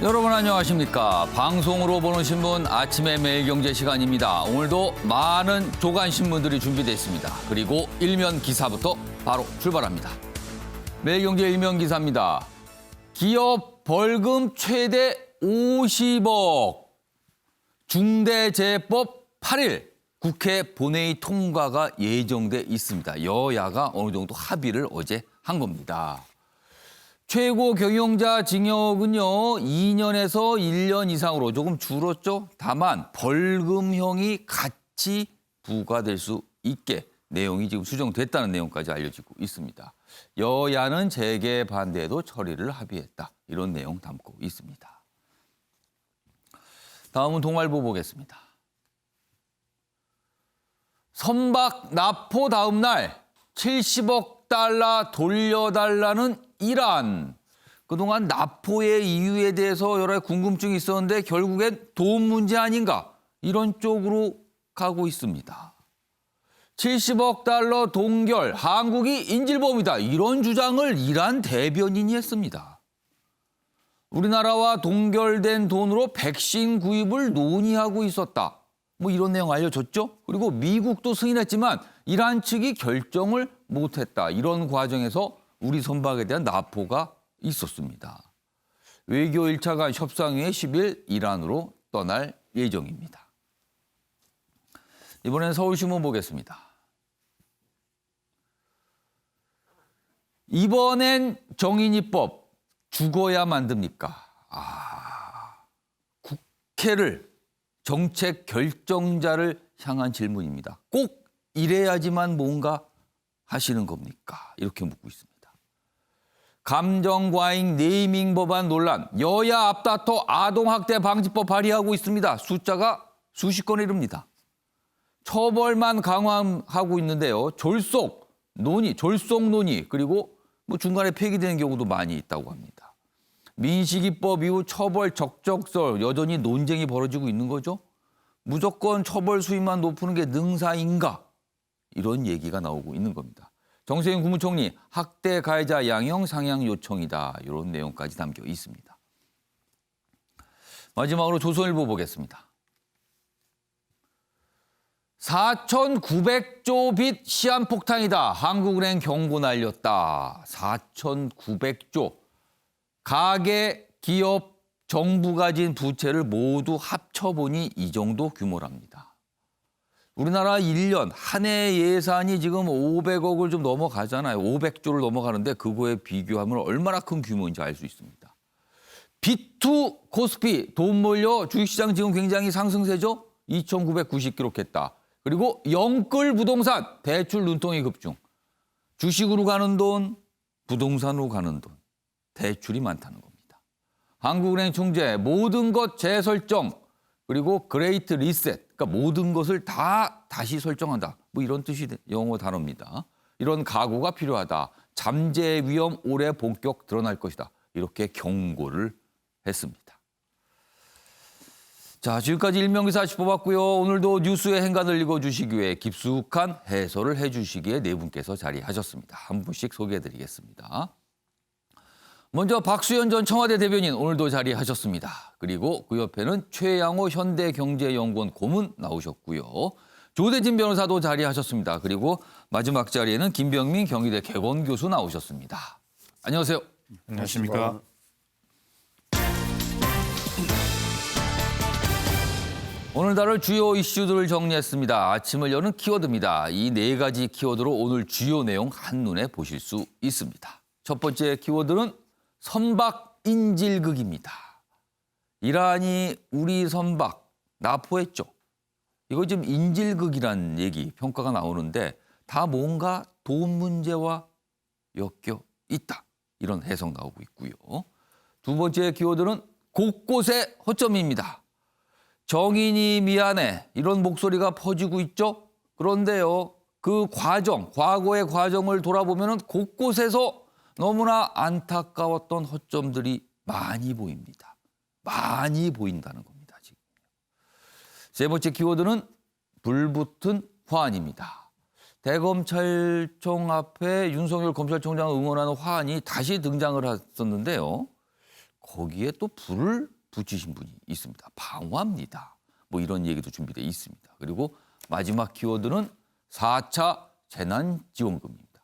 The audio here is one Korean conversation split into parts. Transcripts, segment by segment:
여러분 안녕하십니까. 방송으로 보는 신문 아침의 매일경제 시간입니다. 오늘도 많은 조간 신문들이 준비되어 있습니다. 그리고 일면 기사부터 바로 출발합니다. 매일경제 일면 기사입니다. 기업 벌금 최대 50억. 중대재해법 8일 국회 본회의 통과가 예정돼 있습니다. 여야가 어느 정도 합의를 어제 한 겁니다. 최고 경영자 징역은요, 2년에서 1년 이상으로 조금 줄었죠. 다만 벌금형이 같이 부과될 수 있게 내용이 지금 수정됐다는 내용까지 알려지고 있습니다. 여야는 재개 반대에도 처리를 합의했다. 이런 내용 담고 있습니다. 다음은 동아일보 보겠습니다. 선박 납포 다음 날 70억 달러 돌려달라는 이란. 그동안 납포의 이유에 대해서 여러 가지 궁금증이 있었는데 결국엔 돈 문제 아닌가 이런 쪽으로 가고 있습니다. 70억 달러 동결, 한국이 인질범이다. 이런 주장을 이란 대변인이 했습니다. 우리나라와 동결된 돈으로 백신 구입을 논의하고 있었다. 뭐 이런 내용 알려줬죠. 그리고 미국도 승인했지만 이란 측이 결정을 못했다. 이런 과정에서 우리 선박에 대한 납포가 있었습니다. 외교 1차 간 협상회의 10일 이란으로 떠날 예정입니다. 이번엔 서울신문 보겠습니다. 이번엔 정인이법 죽어야 만듭니까? 국회를 정책 결정자를 향한 질문입니다. 꼭 이래야지만 뭔가 하시는 겁니까? 이렇게 묻고 있습니다. 감정과잉 네이밍 법안 논란, 여야 앞다퉈 아동학대 방지법 발의하고 있습니다. 숫자가 수십 건에 이릅니다. 처벌만 강화하고 있는데요. 졸속 논의, 그리고 뭐 중간에 폐기되는 경우도 많이 있다고 합니다. 민식이법 이후 처벌 적적설 여전히 논쟁이 벌어지고 있는 거죠. 무조건 처벌 수위만 높이는 게 능사인가? 이런 얘기가 나오고 있는 겁니다. 정세균 국무총리 학대 가해자 양형 상향 요청이다. 이런 내용까지 담겨 있습니다. 마지막으로 조선일보 보겠습니다. 4,900조 빚 시한폭탄이다. 한국은행 경고 날렸다. 4,900조. 가계, 기업, 정부가 진 부채를 모두 합쳐보니 이 정도 규모랍니다. 우리나라 1년 한 해 예산이 지금 500억을 좀 넘어가잖아요. 500조를 넘어가는데 그거에 비교하면 얼마나 큰 규모인지 알 수 있습니다. B2 코스피 돈 몰려 주식시장 지금 굉장히 상승세죠. 2,990 기록했다. 그리고 영끌 부동산 대출 눈덩이 급증. 주식으로 가는 돈, 부동산으로 가는 돈, 대출이 많다는 겁니다. 한국은행 총재 모든 것 재설정. 그리고 그레이트 리셋, 그러니까 모든 것을 다 다시 설정한다. 뭐 이런 뜻이 영어 단어입니다. 이런 각오가 필요하다. 잠재 위험 올해 본격 드러날 것이다. 이렇게 경고를 했습니다. 자, 지금까지 일명기사 뽑았고요. 오늘도 뉴스의 행간을 읽어주시기 위해 깊숙한 해설을 해주시기에 네 분께서 자리하셨습니다. 한 분씩 소개해드리겠습니다. 먼저 박수현 전 청와대 대변인 오늘도 자리하셨습니다. 그리고 그 옆에는 최양호 현대경제연구원 고문 나오셨고요. 조대진 변호사도 자리하셨습니다. 그리고 마지막 자리에는 김병민 경희대 개건교수 나오셨습니다. 안녕하세요. 안녕하십니까. 오늘 다룰 주요 이슈들을 정리했습니다. 아침을 여는 키워드입니다. 이 네 가지 키워드로 오늘 주요 내용 한눈에 보실 수 있습니다. 첫 번째 키워드는 선박 인질극입니다. 이란이 우리 선박 납포했죠. 이거 지금 인질극이란 얘기, 평가가 나오는데 다 뭔가 돈 문제와 엮여 있다. 이런 해석 나오고 있고요. 두 번째 키워드는 곳곳에 허점입니다. 정인이 미안해. 이런 목소리가 퍼지고 있죠. 그런데요. 그 과정, 과거의 과정을 돌아보면 곳곳에서 너무나 안타까웠던 허점들이 많이 보입니다. 많이 보인다는 겁니다. 지금. 세 번째 키워드는 불붙은 화환입니다. 대검찰청 앞에 윤석열 검찰총장을 응원하는 화환이 다시 등장을 했었는데요. 거기에 또 불을 붙이신 분이 있습니다. 방화입니다. 뭐 이런 얘기도 준비되어 있습니다. 그리고 마지막 키워드는 4차 재난지원금입니다.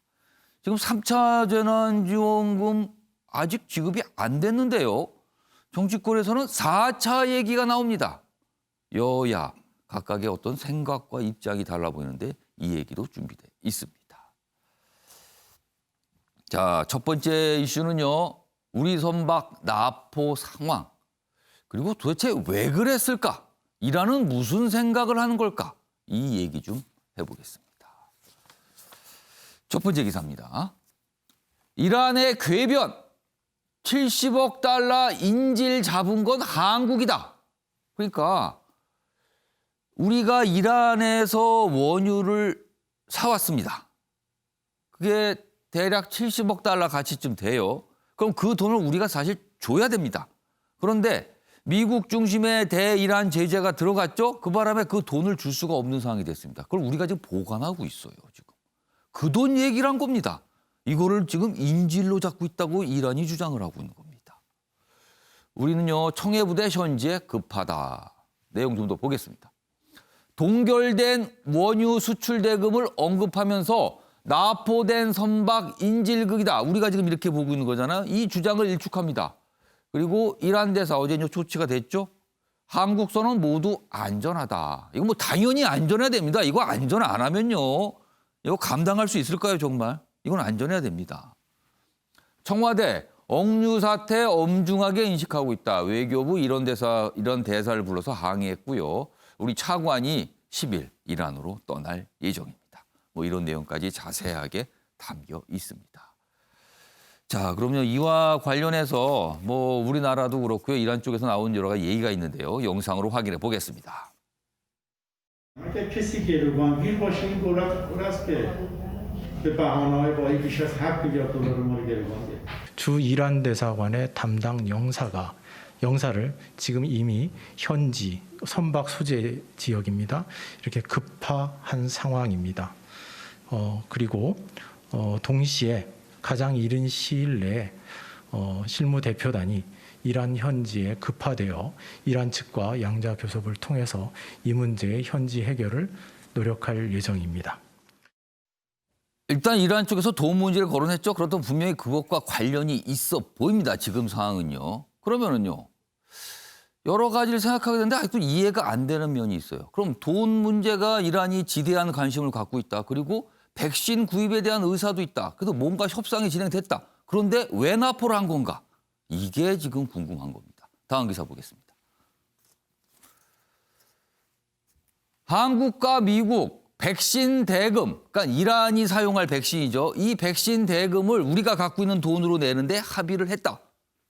지금 3차 재난지원금 아직 지급이 안 됐는데요. 정치권에서는 4차 얘기가 나옵니다. 여야 각각의 어떤 생각과 입장이 달라 보이는데 이 얘기도 준비되어 있습니다. 자, 첫 번째 이슈는요. 우리 선박 납포 상황. 그리고 도대체 왜 그랬을까? 이란은 무슨 생각을 하는 걸까? 이 얘기 좀 해보겠습니다. 첫 번째 기사입니다. 이란의 궤변 70억 달러 인질 잡은 건 한국이다. 그러니까 우리가 이란에서 원유를 사왔습니다. 그게 대략 70억 달러 가치쯤 돼요. 그럼 그 돈을 우리가 사실 줘야 됩니다. 그런데 미국 중심의 대이란 제재가 들어갔죠. 그 바람에 그 돈을 줄 수가 없는 상황이 됐습니다. 그걸 우리가 지금 보관하고 있어요. 지금 그 돈 얘기를 한 겁니다. 이거를 지금 인질로 잡고 있다고 이란이 주장을 하고 있는 겁니다. 우리는요. 청해부대 현지에 급하다. 내용 좀 더 보겠습니다. 동결된 원유 수출 대금을 언급하면서 납포된 선박 인질극이다. 우리가 지금 이렇게 보고 있는 거잖아요. 이 주장을 일축합니다. 그리고 이란 대사 어제 조치가 됐죠. 한국선은 모두 안전하다. 이거 뭐 당연히 안전해야 됩니다. 이거 안전 안 하면요. 이거 감당할 수 있을까요, 정말? 이건 안전해야 됩니다. 청와대 억류 사태 엄중하게 인식하고 있다. 외교부 이런 대사를 불러서 항의했고요. 우리 차관이 10일 이란으로 떠날 예정입니다. 뭐 이런 내용까지 자세하게 담겨 있습니다. 자, 그러면 이와 관련해서 뭐 우리나라도 그렇고요. 이란 쪽에서 나온 여러 가지 얘기가 있는데요. 영상으로 확인해 보겠습니다. 주 이란 대사관의 담당 영사를 지금 이미 현지 선박 소재 지역입니다. 이렇게 급파한 상황입니다. 그리고 동시에 가장 이른 시일 내에 실무 대표단이 이란 현지에 급파되어 이란 측과 양자 교섭을 통해서 이 문제의 현지 해결을 노력할 예정입니다. 일단 이란 쪽에서 도움 문제를 거론했죠. 그렇다면 분명히 그것과 관련이 있어 보입니다. 지금 상황은요. 그러면은요. 여러 가지를 생각하게 되는데 아직도 이해가 안 되는 면이 있어요. 그럼 돈 문제가 이란이 지대한 관심을 갖고 있다. 그리고 백신 구입에 대한 의사도 있다. 그래서 뭔가 협상이 진행됐다. 그런데 왜 납포를 한 건가? 이게 지금 궁금한 겁니다. 다음 기사 보겠습니다. 한국과 미국 백신 대금, 그러니까 이란이 사용할 백신이죠. 이 백신 대금을 우리가 갖고 있는 돈으로 내는데 합의를 했다.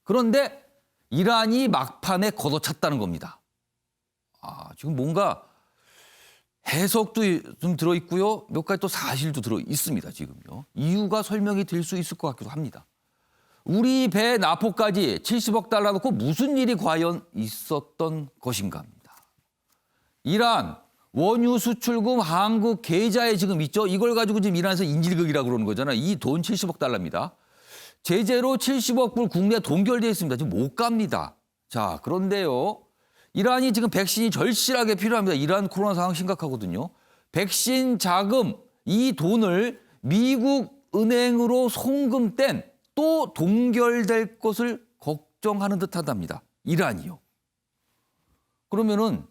그런데 이란이 막판에 걷어찼다는 겁니다. 지금 뭔가 해석도 좀 들어있고요. 몇 가지 또 사실도 들어있습니다. 지금요. 이유가 설명이 될 수 있을 것 같기도 합니다. 우리 배 납포까지 70억 달러 놓고 무슨 일이 과연 있었던 것인가 합니다. 이란 원유 수출금 한국 계좌에 지금 있죠. 이걸 가지고 지금 이란에서 인질극이라고 그러는 거잖아요. 이 돈 70억 달러입니다. 제재로 70억 불 국내 동결되어 있습니다. 지금 못 갑니다. 자, 그런데요. 이란이 지금 백신이 절실하게 필요합니다. 이란 코로나 상황 심각하거든요. 백신 자금, 이 돈을 미국 은행으로 송금된 또 동결될 것을 걱정하는 듯하답니다. 이란이요. 그러면은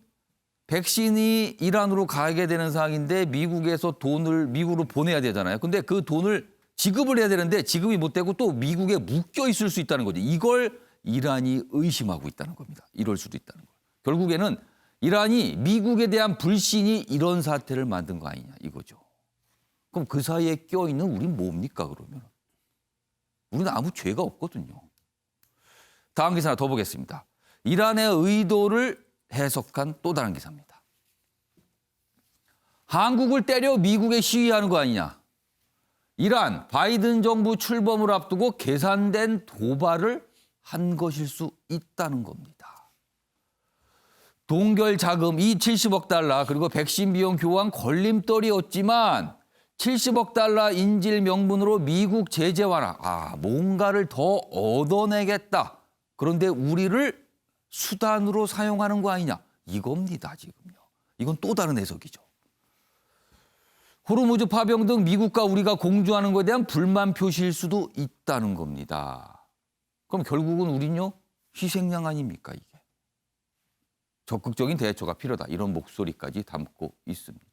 백신이 이란으로 가게 되는 상황인데 미국에서 돈을 미국으로 보내야 되잖아요. 근데 그 돈을 지급을 해야 되는데 지급이 못 되고 또 미국에 묶여 있을 수 있다는 거죠. 이걸 이란이 의심하고 있다는 겁니다. 이럴 수도 있다는 거예요. 결국에는 이란이 미국에 대한 불신이 이런 사태를 만든 거 아니냐 이거죠. 그럼 그 사이에 껴있는 우린 뭡니까 그러면? 우리는 아무 죄가 없거든요. 다음 기사 하나 더 보겠습니다. 이란의 의도를 해석한 또 다른 기사입니다. 한국을 때려 미국에 시위하는 거 아니냐. 이란 바이든 정부 출범을 앞두고 계산된 도발을 한 것일 수 있다는 겁니다. 동결 자금 이 70억 달러 그리고 백신 비용 교환 걸림돌이었지만 70억 달러 인질 명분으로 미국 제재 완화. 뭔가를 더 얻어내겠다. 그런데 우리를 수단으로 사용하는 거 아니냐. 이겁니다, 지금요. 이건 또 다른 해석이죠. 호르무즈 파병 등 미국과 우리가 공조하는 것에 대한 불만 표시일 수도 있다는 겁니다. 그럼 결국은 우린요, 희생양 아닙니까, 이게. 적극적인 대처가 필요하다. 이런 목소리까지 담고 있습니다.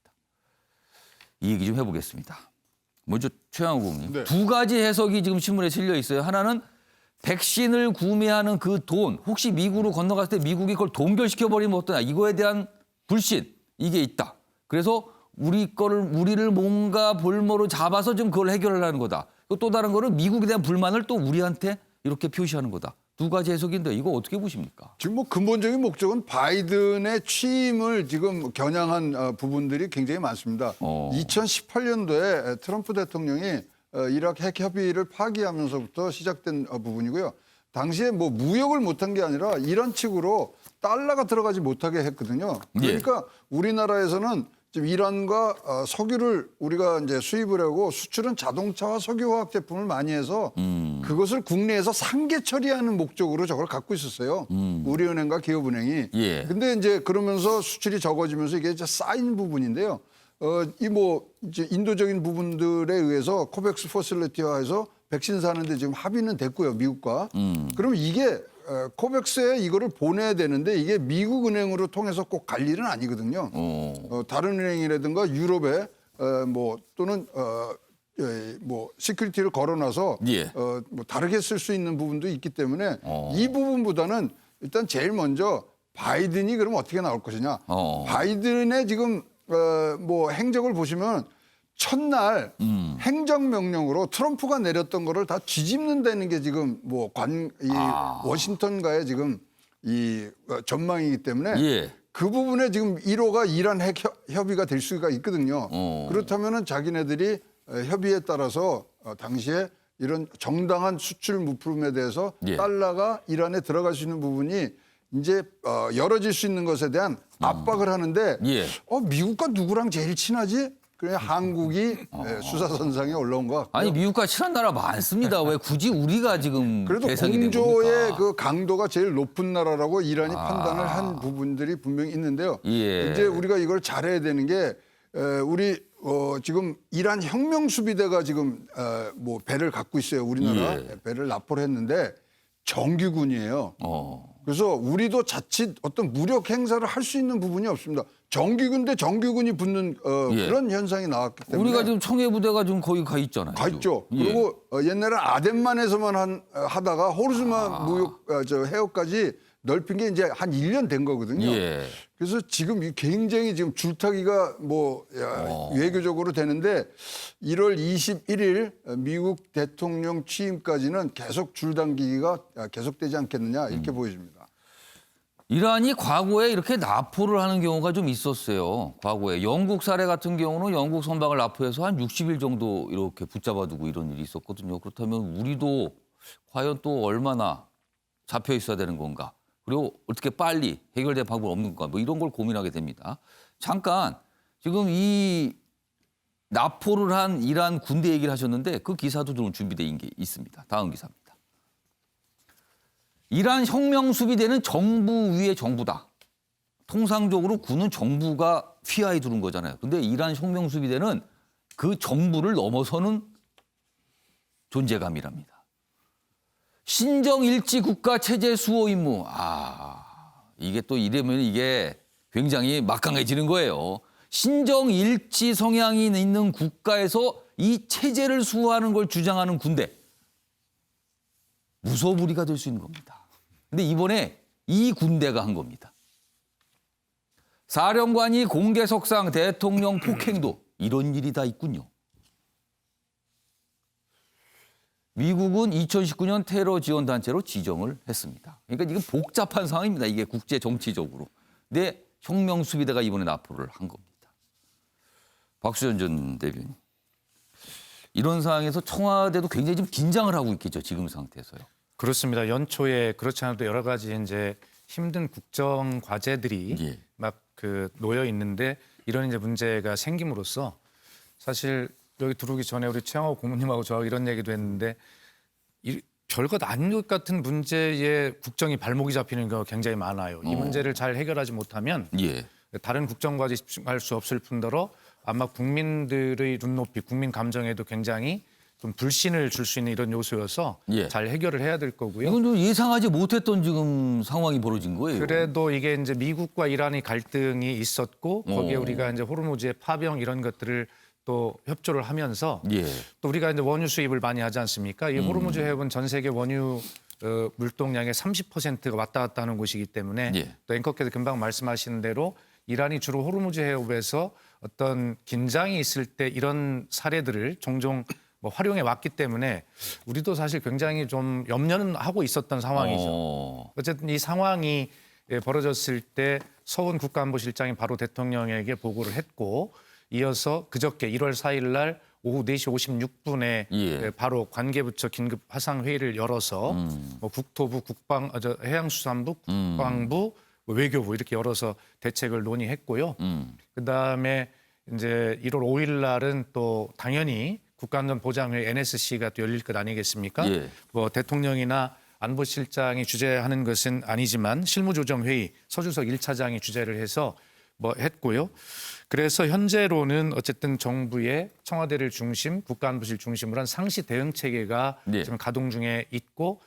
이 얘기 좀 해보겠습니다. 먼저 최양호 국님. 네. 두 가지 해석이 지금 신문에 실려 있어요. 하나는 백신을 구매하는 그 돈, 혹시 미국으로 건너갔을 때 미국이 그걸 동결시켜버리면 어떠냐. 이거에 대한 불신, 이게 있다. 그래서 우리를 뭔가 볼모로 잡아서 좀 그걸 해결하려는 거다. 또 다른 거는 미국에 대한 불만을 또 우리한테 이렇게 표시하는 거다. 두 가지 해석인데 이거 어떻게 보십니까? 지금 뭐 근본적인 목적은 바이든의 취임을 지금 겨냥한 부분들이 굉장히 많습니다. 2018년도에 트럼프 대통령이 이라크 핵 협의를 파기하면서부터 시작된 부분이고요. 당시에 뭐 무역을 못한 게 아니라 이란 측으로 달러가 들어가지 못하게 했거든요. 그러니까 우리나라에서는 지금 이란과 석유를 우리가 이제 수입을 하고 수출은 자동차와 석유화학 제품을 많이 해서 그것을 국내에서 상계 처리하는 목적으로 저걸 갖고 있었어요. 우리은행과 기업은행이. 예. 근데 이제 그러면서 수출이 적어지면서 이게 이제 쌓인 부분인데요. 이 뭐 이제 인도적인 부분들에 의해서 코백스 퍼실리티화해서 백신 사는데 지금 합의는 됐고요, 미국과. 그럼 이게 코백스에 이거를 보내야 되는데 이게 미국 은행으로 통해서 꼭 갈 일은 아니거든요. 다른 은행이라든가 유럽에 뭐 또는 뭐 시큐리티를 걸어놔서 예. 뭐 다르게 쓸 수 있는 부분도 있기 때문에 이 부분보다는 일단 제일 먼저 바이든이 그럼 어떻게 나올 것이냐. 바이든의 지금 뭐 행적을 보시면 첫날 행정명령으로 트럼프가 내렸던 거를 다 뒤집는다는 게 지금 뭐 워싱턴과의 지금 이 전망이기 때문에 예. 그 부분에 지금 1호가 이란 핵 협의가 될 수가 있거든요. 그렇다면은 자기네들이 협의에 따라서 당시에 이런 정당한 수출 무품에 대해서 예. 달러가 이란에 들어갈 수 있는 부분이 이제 열어질 수 있는 것에 대한 압박을 하는데 예. 미국과 누구랑 제일 친하지? 그래 한국이 수사선상에 올라온 것 같고요. 아니 미국과 친한 나라 많습니다. 왜 굳이 우리가 지금 그래도 대상이 된 공조의 겁니까? 그 강도가 제일 높은 나라라고 이란이 판단을 한 부분들이 분명히 있는데요. 예. 이제 우리가 이걸 잘해야 되는 게 우리 지금 이란 혁명 수비대가 지금 뭐 배를 갖고 있어요. 우리나라 예. 배를 납포를 했는데 정규군이에요. 그래서 우리도 자칫 어떤 무력 행사를 할 수 있는 부분이 없습니다. 정규군 대 정규군이 붙는 예. 그런 현상이 나왔기 때문에 우리가 지금 청해 부대가 지금 거기 가 있잖아요. 가 있죠. 예. 그리고 옛날에 아덴만에서만 하다가 호르즈만 무역 해역까지 넓힌 게 이제 한 1년 된 거거든요. 예. 그래서 지금 굉장히 지금 줄타기가 뭐 외교적으로 되는데 1월 21일 미국 대통령 취임까지는 계속 줄당기기가 계속되지 않겠느냐 이렇게 보여집니다. 이란이 과거에 이렇게 납포를 하는 경우가 좀 있었어요. 과거에 영국 사례 같은 경우는 영국 선박을 납포해서 한 60일 정도 이렇게 붙잡아두고 이런 일이 있었거든요. 그렇다면 우리도 과연 또 얼마나 잡혀 있어야 되는 건가? 그리고 어떻게 빨리 해결될 방법이 없는 건가? 뭐 이런 걸 고민하게 됩니다. 잠깐 지금 이 납포를 한 이란 군대 얘기를 하셨는데 그 기사도 좀 준비되어 있는 게 있습니다. 다음 기사입니다. 이란 혁명수비대는 정부 위의 정부다. 통상적으로 군은 정부가 휘하에 두는 거잖아요. 근데 이란 혁명수비대는 그 정부를 넘어서는 존재감이랍니다. 신정일치 국가 체제 수호 임무. 이게 또 이러면 이게 굉장히 막강해지는 거예요. 신정일치 성향이 있는 국가에서 이 체제를 수호하는 걸 주장하는 군대. 무소불위가 될 수 있는 겁니다. 근데 이번에 이 군대가 한 겁니다. 사령관이 공개석상 대통령 폭행도 이런 일이 다 있군요. 미국은 2019년 테러 지원 단체로 지정을 했습니다. 그러니까 이게 복잡한 상황입니다. 이게 국제 정치적으로. 근데 혁명수비대가 이번에 납포를 한 겁니다. 박수현 전 대변인. 이런 상황에서 청와대도 굉장히 좀 긴장을 하고 있겠죠. 지금 상태에서요. 그렇습니다. 연초에 그렇지 않아도 여러 가지 이제 힘든 국정 과제들이 예. 막 그 놓여 있는데 이런 이제 문제가 생김으로써 사실 여기 들어오기 전에 우리 최양호 고모님하고 저하고 이런 얘기도 했는데 별것 아닌 것 같은 문제에 국정이 발목이 잡히는 경우가 굉장히 많아요. 이 문제를 잘 해결하지 못하면 예. 다른 국정 과제에 집중할 수 없을 뿐더러 아마 국민들의 눈높이, 국민 감정에도 굉장히 좀 불신을 줄 수 있는 이런 요소여서 예. 잘 해결을 해야 될 거고요. 이건 좀 예상하지 못했던 지금 상황이 벌어진 거예요. 그래도 이게 이제 미국과 이란의 갈등이 있었고 거기에 우리가 이제 호르무즈의 파병 이런 것들을 또 협조를 하면서 예. 또 우리가 이제 원유 수입을 많이 하지 않습니까? 이 호르무즈 해협은 전 세계 원유 물동량의 30%가 왔다 갔다 하는 곳이기 때문에 예. 또 앵커께서 금방 말씀하신 대로 이란이 주로 호르무즈 해협에서 어떤 긴장이 있을 때 이런 사례들을 종종 뭐 활용해 왔기 때문에 우리도 사실 굉장히 좀 염려는 하고 있었던 상황이죠. 어쨌든 이 상황이 벌어졌을 때 서훈 국가안보실장이 바로 대통령에게 보고를 했고 이어서 그저께 1월 4일 날 오후 4시 56분에 예. 바로 관계부처 긴급 화상 회의를 열어서 뭐 국토부, 해양수산부, 국방부, 뭐 외교부 이렇게 열어서 대책을 논의했고요. 그다음에 이제 1월 5일 날은 또 당연히 국가안전보장회 NSC가 또 열릴 것 아니겠습니까? 예. 뭐 대통령이나 안보실장이 주재하는 것은 아니지만 실무조정회의 서주석 1차장이 주재를 해서 뭐 했고요. 그래서 현재로는 어쨌든 정부의 청와대를 중심, 국가안보실 중심으로 한 상시 대응 체계가 네. 지금 가동 중에 있고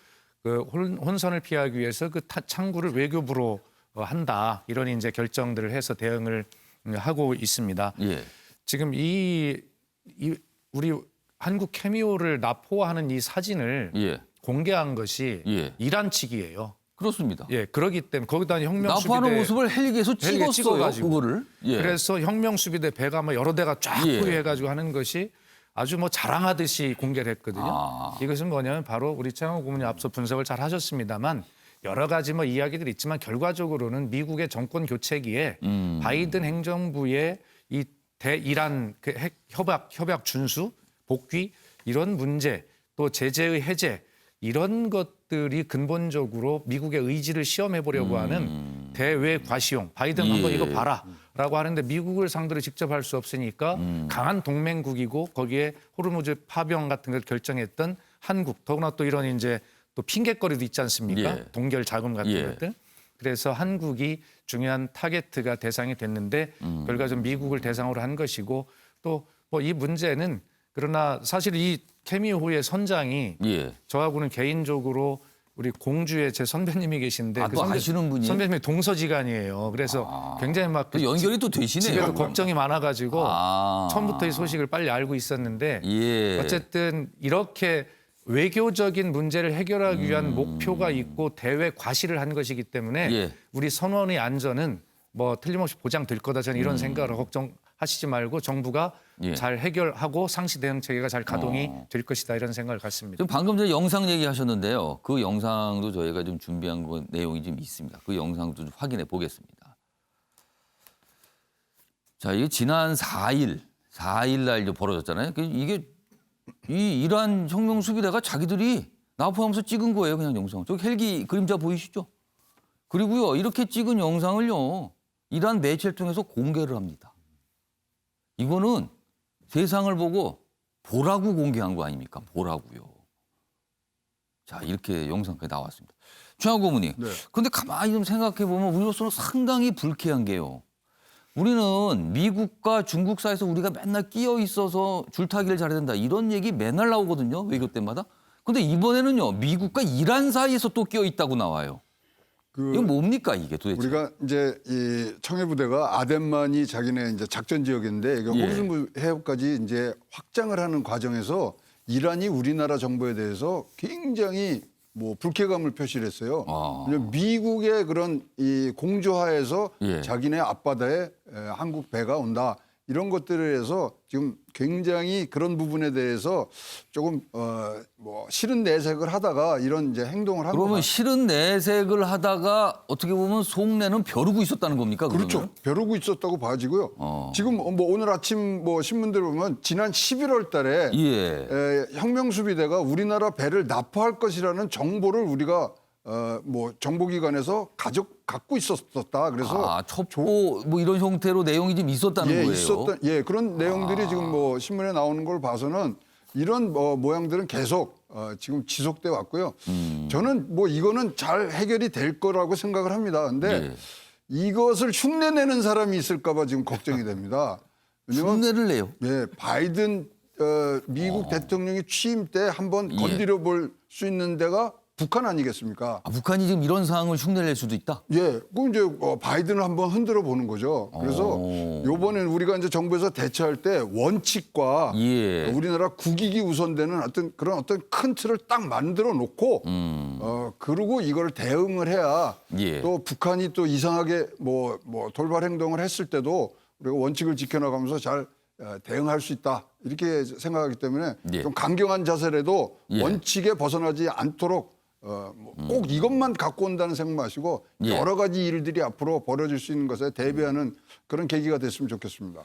그 혼선을 피하기 위해서 그 창구를 외교부로 한다 이런 이제 결정들을 해서 대응을 하고 있습니다. 예. 지금 이 우리 한국 캐미오를 납포하는 이 사진을 예. 공개한 것이 예. 이란 측이에요. 그렇습니다. 예, 그러기 때문에 거기다 납포하는 모습을 헬기에서 헬기에 찍었어요. 찍어가지고. 그거를. 예. 그래서 혁명수비대 배가 뭐 여러 대가 쫙 예. 포위해가지고 하는 것이 아주 뭐 자랑하듯이 공개를 했거든요. 아. 이것은 뭐냐면 바로 우리 최영호 고문이 앞서 분석을 잘 하셨습니다만 여러 가지 뭐 이야기들이 있지만 결과적으로는 미국의 정권 교체기에 바이든 행정부의 이 대이란 그 협약 준수, 복귀 이런 문제 또 제재의 해제 이런 것들이 근본적으로 미국의 의지를 시험해 보려고 하는 대외 과시용 바이든 한번 예. 이거 봐라라고 하는데 미국을 상대로 직접 할 수 없으니까 강한 동맹국이고 거기에 호르무즈 파병 같은 걸 결정했던 한국 더구나 또 이런 이제 또 핑계거리도 있지 않습니까? 예. 동결 자금 같은 예. 것들. 그래서 한국이 중요한 타겟트가 대상이 됐는데 결과적으로 미국을 대상으로 한 것이고 또 뭐 이 문제는 그러나 사실 이 케미호의 선장이 예. 저하고는 개인적으로 우리 공주의 제 선배님이 계신데 아, 또 아시는 분이에요? 선배님이 동서지간이에요. 그래서 굉장히 막 또 연결이 또 되시네요. 집에도 걱정이 많아가지고 아. 처음부터 이 소식을 빨리 알고 있었는데 예. 어쨌든 이렇게 외교적인 문제를 해결하기 위한 목표가 있고 대외 과시를 한 것이기 때문에 예. 우리 선원의 안전은 뭐 틀림없이 보장될 거다 저는 이런 생각을 걱정하시지 말고 정부가 예. 잘 해결하고 상시 대응 체계가 잘 가동이 될 것이다 이런 생각을 갖습니다. 좀 방금 전에 영상 얘기하셨는데요. 그 영상도 저희가 좀 준비한 거 내용이 좀 있습니다. 그 영상도 좀 확인해 보겠습니다. 자, 이게 지난 4일 날 이제 벌어졌잖아요. 이게 이 이란 혁명 수비대가 자기들이 납포하면서 찍은 거예요, 그냥 영상. 저기 헬기 그림자 보이시죠? 그리고요, 이렇게 찍은 영상을요, 이란 매체를 통해서 공개를 합니다. 이거는 세상을 보고 보라고 공개한 거 아닙니까? 보라고요. 자, 이렇게 영상까지 나왔습니다. 최영호 고문님. 네. 그런데 가만히 좀 생각해 보면 우리로서는 상당히 불쾌한 게요. 우리는 미국과 중국 사이에서 우리가 맨날 끼어 있어서 줄타기를 잘해야 된다. 이런 얘기 맨날 나오거든요. 외교 때마다. 근데 이번에는요. 미국과 이란 사이에서 또 끼어 있다고 나와요. 이건 뭡니까 이게 도대체? 우리가 이제 이 청해부대가 아덴만이 자기네 이제 작전 지역인데 이게 예. 호르무즈 해협까지 이제 확장을 하는 과정에서 이란이 우리나라 정부에 대해서 굉장히 뭐 불쾌감을 표시를 했어요. 왜냐면 미국의 그런 이 공조하에서 예. 자기네 앞바다에 한국 배가 온다. 이런 것들에 해서 지금 굉장히 그런 부분에 대해서 조금 뭐 싫은 내색을 하다가 이런 이제 행동을 한 그러면 거예요. 실은 내색을 하다가 어떻게 보면 속내는 벼르고 있었다는 겁니까? 그러면? 그렇죠. 벼르고 있었다고 봐지고요. 지금 뭐 오늘 아침 뭐 신문들 보면 지난 11월 달에 예. 혁명수비대가 우리나라 배를 납포할 것이라는 정보를 우리가 뭐 정보기관에서 갖고 있었다. 그래서 첩보 뭐 이런 형태로 내용이 좀 있었다는 거예요. 그런 내용들이 지금 뭐 신문에 나오는 걸 봐서는 이런 모양들은 계속 지금 지속돼 왔고요. 저는 뭐 이거는 잘 해결이 될 거라고 생각을 합니다. 근데 예. 이것을 흉내내는 사람이 있을까 봐 지금 걱정이 됩니다. 왜냐면 흉내를 내요. 예, 바이든 미국 대통령이 취임 때 한번 예. 건드려 볼 수 있는 데가 북한 아니겠습니까? 아, 북한이 지금 이런 상황을 흉내낼 수도 있다. 예, 그 이제 바이든을 한번 흔들어 보는 거죠. 그래서 요번엔 우리가 이제 정부에서 대처할 때 원칙과 예. 우리나라 국익이 우선되는 어떤 큰 틀을 딱 만들어 놓고 그리고 이걸 대응을 해야 예. 또 북한이 또 이상하게 뭐 돌발 행동을 했을 때도 우리가 원칙을 지켜나가면서 잘 대응할 수 있다 이렇게 생각하기 때문에 예. 좀 강경한 자세라도 예. 원칙에 벗어나지 않도록 꼭 이것만 갖고 온다는 생각 마시고 예. 여러 가지 일들이 앞으로 벌어질 수 있는 것에 대비하는 그런 계기가 됐으면 좋겠습니다.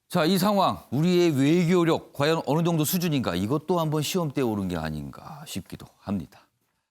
자, 이 상황, 우리의 외교력 과연 어느 정도 수준인가? 이것도 한번 시험대에 오른 게 아닌가 싶기도 합니다.